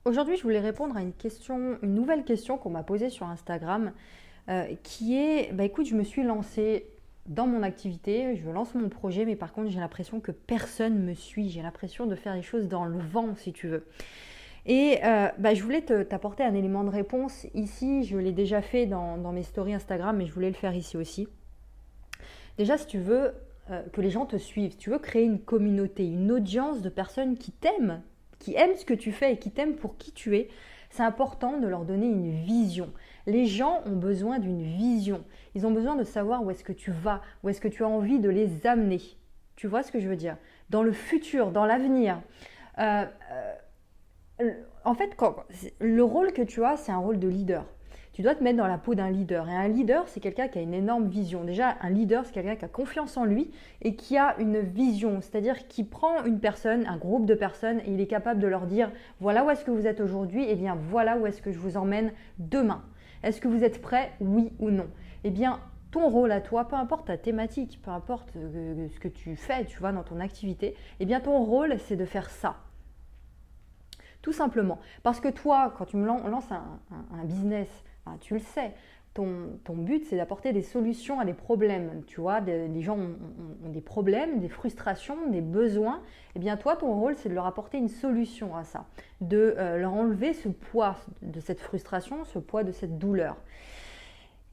Aujourd'hui, je voulais répondre à une nouvelle question qu'on m'a posée sur Instagram, qui est, bah écoute, je me suis lancée dans mon activité, je lance mon projet, mais par contre, j'ai l'impression que personne me suit. J'ai l'impression de faire les choses dans le vent, si tu veux. Et je voulais t'apporter un élément de réponse. Ici, je l'ai déjà fait dans mes stories Instagram, mais je voulais le faire ici aussi. Déjà, si tu veux que les gens te suivent, si tu veux créer une communauté, une audience de personnes qui t'aiment, qui aiment ce que tu fais et qui t'aiment pour qui tu es, c'est important de leur donner une vision. Les gens ont besoin d'une vision. Ils ont besoin de savoir où est-ce que tu vas, où est-ce que tu as envie de les amener. Tu vois ce que je veux dire? Dans le futur, dans l'avenir. Euh, En fait, le rôle que tu as, c'est un rôle de leader. Tu dois te mettre dans la peau d'un leader. Et un leader, c'est quelqu'un qui a une énorme vision. Déjà, un leader, c'est quelqu'un qui a confiance en lui et qui a une vision. C'est-à-dire qui prend une personne, un groupe de personnes, et il est capable de leur dire, voilà où est-ce que vous êtes aujourd'hui, et bien voilà où est-ce que je vous emmène demain. Est-ce que vous êtes prêts, oui ou non? Eh bien, ton rôle à toi, peu importe ta thématique, peu importe ce que tu fais, tu vois, dans ton activité, eh bien ton rôle, c'est de faire ça. Tout simplement. Parce que toi, quand tu me lances un business, tu le sais, ton but, c'est d'apporter des solutions à des problèmes. Tu vois, les gens ont des problèmes, des frustrations, des besoins. Eh bien, toi, ton rôle, c'est de leur apporter une solution à ça, de leur enlever ce poids de cette frustration, ce poids de cette douleur.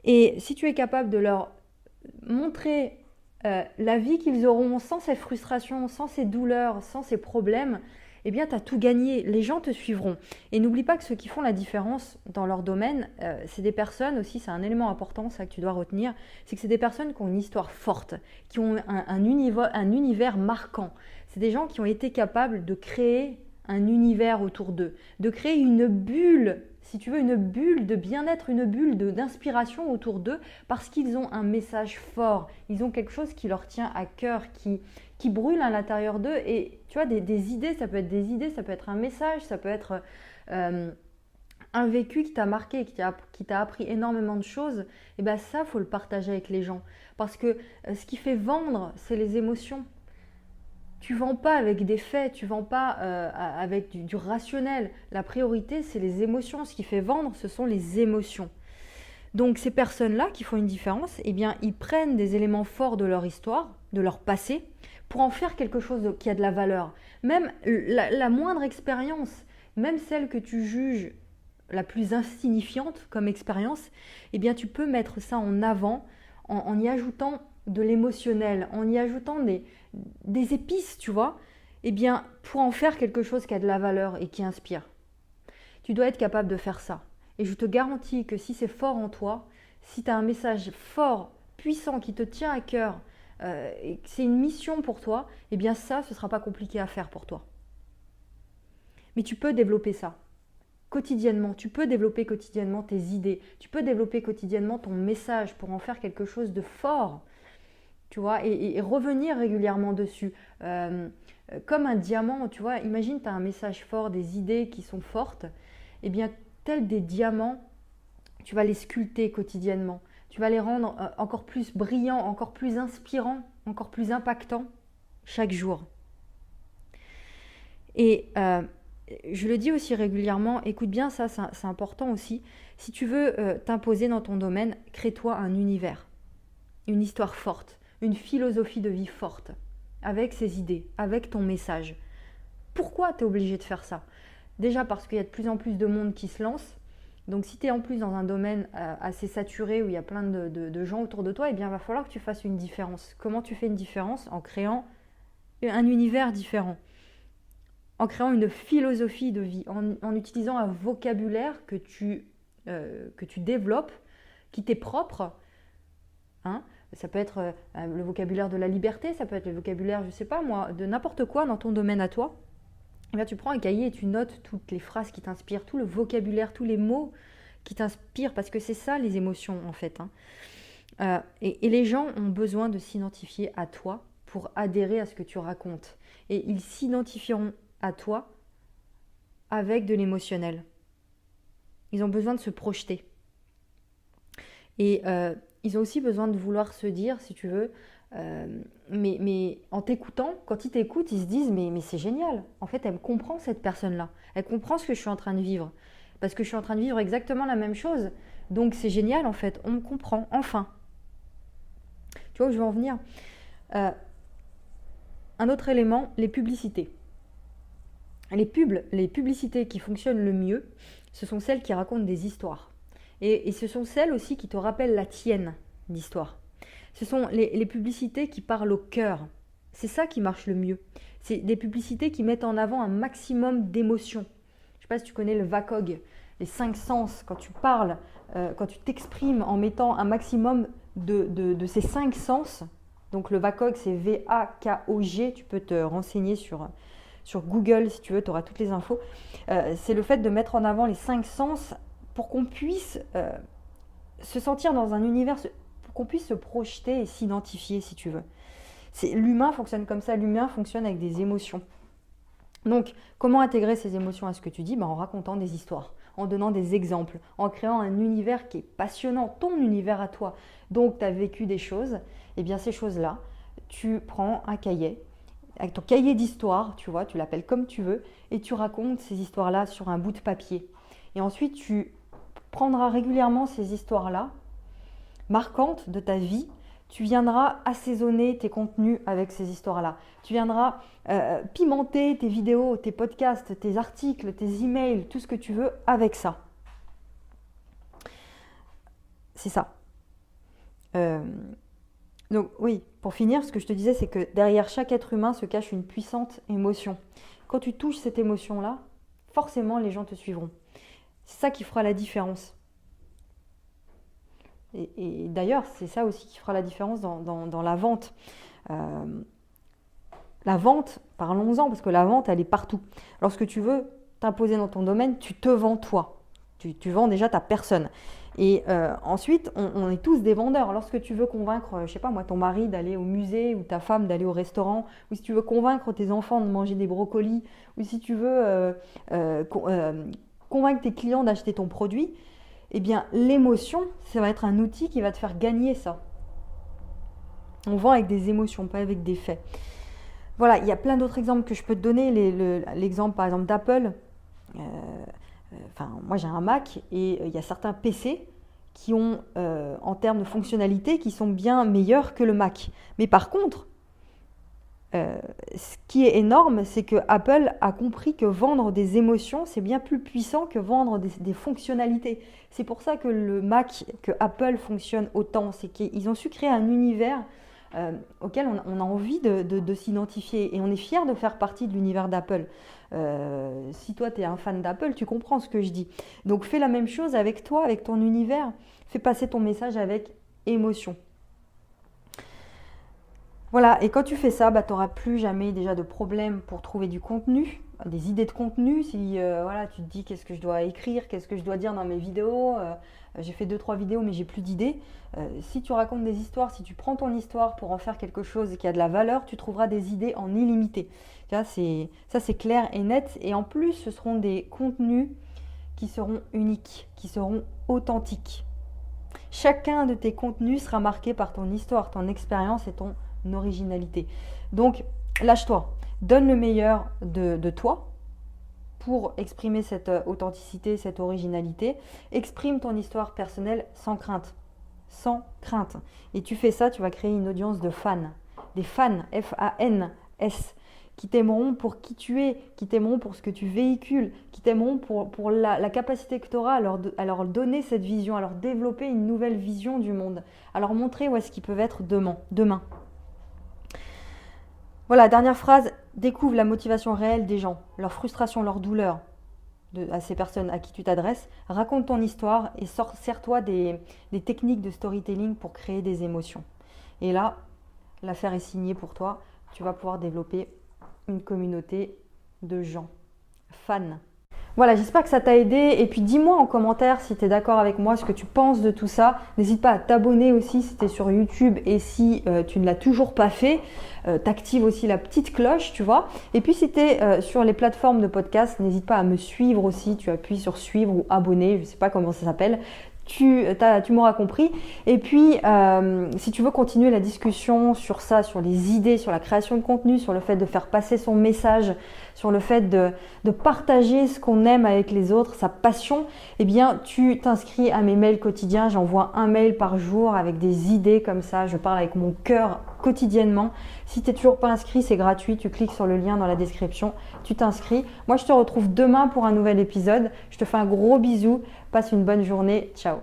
Et si tu es capable de leur montrer la vie qu'ils auront sans ces frustrations, sans ces douleurs, sans ces problèmes, eh bien, tu as tout gagné. Les gens te suivront. Et n'oublie pas que ceux qui font la différence dans leur domaine, c'est des personnes aussi, c'est un élément important, ça que tu dois retenir, c'est que c'est des personnes qui ont une histoire forte, qui ont un univers marquant. C'est des gens qui ont été capables de créer un univers autour d'eux, de créer une bulle, si tu veux, une bulle de bien-être, une bulle d'inspiration autour d'eux, parce qu'ils ont un message fort, ils ont quelque chose qui leur tient à cœur, qui brûle à l'intérieur d'eux. Et tu vois, des idées, ça peut être des idées, ça peut être un message, ça peut être un vécu qui t'a marqué, qui t'a appris énormément de choses. Et bien ça, il faut le partager avec les gens. Parce que ce qui fait vendre, c'est les émotions. Tu vends pas avec des faits, tu vends pas avec du rationnel. La priorité, c'est les émotions. Ce qui fait vendre, ce sont les émotions. Donc ces personnes-là qui font une différence, eh bien, ils prennent des éléments forts de leur histoire, de leur passé, pour en faire quelque chose qui a de la valeur. Même la moindre expérience, même celle que tu juges la plus insignifiante comme expérience, eh bien, tu peux mettre ça en avant en y ajoutant de l'émotionnel, en y ajoutant des épices, tu vois, eh bien, pour en faire quelque chose qui a de la valeur et qui inspire. Tu dois être capable de faire ça. Et je te garantis que si c'est fort en toi, si tu as un message fort, puissant, qui te tient à cœur, et que c'est une mission pour toi, eh bien ça, ce ne sera pas compliqué à faire pour toi. Mais tu peux développer ça quotidiennement. Tu peux développer quotidiennement tes idées. Tu peux développer quotidiennement ton message pour en faire quelque chose de fort. Tu vois, et revenir régulièrement dessus. Comme un diamant, tu vois, imagine tu as un message fort, des idées qui sont fortes, eh bien, tels des diamants, tu vas les sculpter quotidiennement. Tu vas les rendre encore plus brillants, encore plus inspirants, encore plus impactants chaque jour. Et je le dis aussi régulièrement, écoute bien ça, c'est important aussi. Si tu veux t'imposer dans ton domaine, crée-toi un univers, une histoire forte, une philosophie de vie forte, avec ses idées, avec ton message. Pourquoi tu es obligé de faire ça? Déjà parce qu'il y a de plus en plus de monde qui se lance. Donc si tu es en plus dans un domaine assez saturé où il y a plein de gens autour de toi, eh bien il va falloir que tu fasses une différence. Comment tu fais une différence? En créant un univers différent, en créant une philosophie de vie, en utilisant un vocabulaire que tu développes, qui t'est propre. Hein. Ça peut être le vocabulaire de la liberté, ça peut être le vocabulaire, je sais pas moi, de n'importe quoi dans ton domaine à toi. Et bien, tu prends un cahier et tu notes toutes les phrases qui t'inspirent, tout le vocabulaire, tous les mots qui t'inspirent, parce que c'est ça les émotions en fait. Hein. Et les gens ont besoin de s'identifier à toi pour adhérer à ce que tu racontes. Et ils s'identifieront à toi avec de l'émotionnel. Ils ont besoin de se projeter. Et ils ont aussi besoin de vouloir se dire, si tu veux, Mais en t'écoutant, quand ils t'écoutent, ils se disent mais c'est génial. En fait, elle me comprend cette personne-là. Elle comprend ce que je suis en train de vivre. Parce que je suis en train de vivre exactement la même chose. Donc c'est génial en fait. On me comprend, enfin. Tu vois où je veux en venir? Un autre élément, les publicités. Les publicités qui fonctionnent le mieux, ce sont celles qui racontent des histoires. Et ce sont celles aussi qui te rappellent la tienne d'histoire. Ce sont les publicités qui parlent au cœur. C'est ça qui marche le mieux. C'est des publicités qui mettent en avant un maximum d'émotions. Je ne sais pas si tu connais le VACOG, les 5 sens. Quand tu parles, quand tu t'exprimes en mettant un maximum de ces 5 sens, donc le VACOG c'est V-A-K-O-G, tu peux te renseigner sur Google si tu veux, tu auras toutes les infos. C'est le fait de mettre en avant les 5 sens pour qu'on puisse se sentir dans un univers, pour qu'on puisse se projeter et s'identifier si tu veux. L'humain fonctionne comme ça, l'humain fonctionne avec des émotions. Donc, comment intégrer ces émotions à ce que tu dis? En racontant des histoires, en donnant des exemples, en créant un univers qui est passionnant, ton univers à toi. Donc, tu as vécu des choses, et bien ces choses-là, tu prends un cahier, avec ton cahier d'histoire, tu vois, tu l'appelles comme tu veux, et tu racontes ces histoires-là sur un bout de papier. Et ensuite, tu prendras régulièrement ces histoires-là, marquantes de ta vie. Tu viendras assaisonner tes contenus avec ces histoires-là. Tu viendras pimenter tes vidéos, tes podcasts, tes articles, tes emails, tout ce que tu veux avec ça. C'est ça. Donc oui, pour finir, ce que je te disais, c'est que derrière chaque être humain se cache une puissante émotion. Quand tu touches cette émotion-là, forcément les gens te suivront. C'est ça qui fera la différence. Et d'ailleurs, c'est ça aussi qui fera la différence dans la vente. La vente, parlons-en, parce que la vente, elle est partout. Lorsque tu veux t'imposer dans ton domaine, tu te vends toi. Tu vends déjà ta personne. Et ensuite, on est tous des vendeurs. Lorsque tu veux convaincre, je sais pas moi, ton mari d'aller au musée ou ta femme d'aller au restaurant, ou si tu veux convaincre tes enfants de manger des brocolis, ou si tu veux convaincre tes clients d'acheter ton produit, eh bien l'émotion, ça va être un outil qui va te faire gagner ça. On vend avec des émotions, pas avec des faits. Voilà, il y a plein d'autres exemples que je peux te donner. L'exemple par exemple d'Apple. Moi j'ai un Mac et il y a certains PC qui ont, en termes de fonctionnalité, qui sont bien meilleurs que le Mac. Mais par contre, ce qui est énorme, c'est que Apple a compris que vendre des émotions, c'est bien plus puissant que vendre des fonctionnalités. C'est pour ça que le Mac, que Apple fonctionne autant. C'est qu'ils ont su créer un univers auquel on a envie de s'identifier. Et on est fier de faire partie de l'univers d'Apple. Si toi, tu es un fan d'Apple, tu comprends ce que je dis. Donc, fais la même chose avec toi, avec ton univers. Fais passer ton message avec émotion. Voilà, et quand tu fais ça, tu n'auras plus jamais déjà de problème pour trouver du contenu, des idées de contenu. Si tu te dis qu'est-ce que je dois écrire, qu'est-ce que je dois dire dans mes vidéos, j'ai fait 2-3 vidéos mais j'ai plus d'idées. Si tu racontes des histoires, si tu prends ton histoire pour en faire quelque chose qui a de la valeur, tu trouveras des idées en illimité. Ça c'est clair et net. Et en plus, ce seront des contenus qui seront uniques, qui seront authentiques. Chacun de tes contenus sera marqué par ton histoire, ton expérience et ton originalité. Donc, lâche-toi. Donne le meilleur de toi pour exprimer cette authenticité, cette originalité. Exprime ton histoire personnelle sans crainte. Sans crainte. Et tu fais ça, tu vas créer une audience de fans. Des fans, F-A-N-S, qui t'aimeront pour qui tu es, qui t'aimeront pour ce que tu véhicules, qui t'aimeront pour la capacité que tu auras à leur donner cette vision, à leur développer une nouvelle vision du monde, à leur montrer où est-ce qu'ils peuvent être demain. Voilà, dernière phrase, découvre la motivation réelle des gens, leur frustration, leur douleur à ces personnes à qui tu t'adresses. Raconte ton histoire et sers-toi des techniques de storytelling pour créer des émotions. Et là, l'affaire est signée pour toi. Tu vas pouvoir développer une communauté de gens, fans. Voilà, j'espère que ça t'a aidé. Et puis dis-moi en commentaire si tu es d'accord avec moi, ce que tu penses de tout ça. N'hésite pas à t'abonner aussi si tu es sur YouTube et si tu ne l'as toujours pas fait. T'actives aussi la petite cloche, tu vois. Et puis si tu es sur les plateformes de podcast, n'hésite pas à me suivre aussi. Tu appuies sur suivre ou abonner, je ne sais pas comment ça s'appelle. tu m'auras compris. Et puis, si tu veux continuer la discussion sur ça, sur les idées, sur la création de contenu, sur le fait de faire passer son message, sur le fait de partager ce qu'on aime avec les autres, sa passion, eh bien, tu t'inscris à mes mails quotidiens. J'envoie un mail par jour avec des idées comme ça. Je parle avec mon cœur quotidiennement. Si tu n'es toujours pas inscrit, c'est gratuit. Tu cliques sur le lien dans la description, tu t'inscris. Moi, je te retrouve demain pour un nouvel épisode. Je te fais un gros bisou. Passe une bonne journée. Ciao.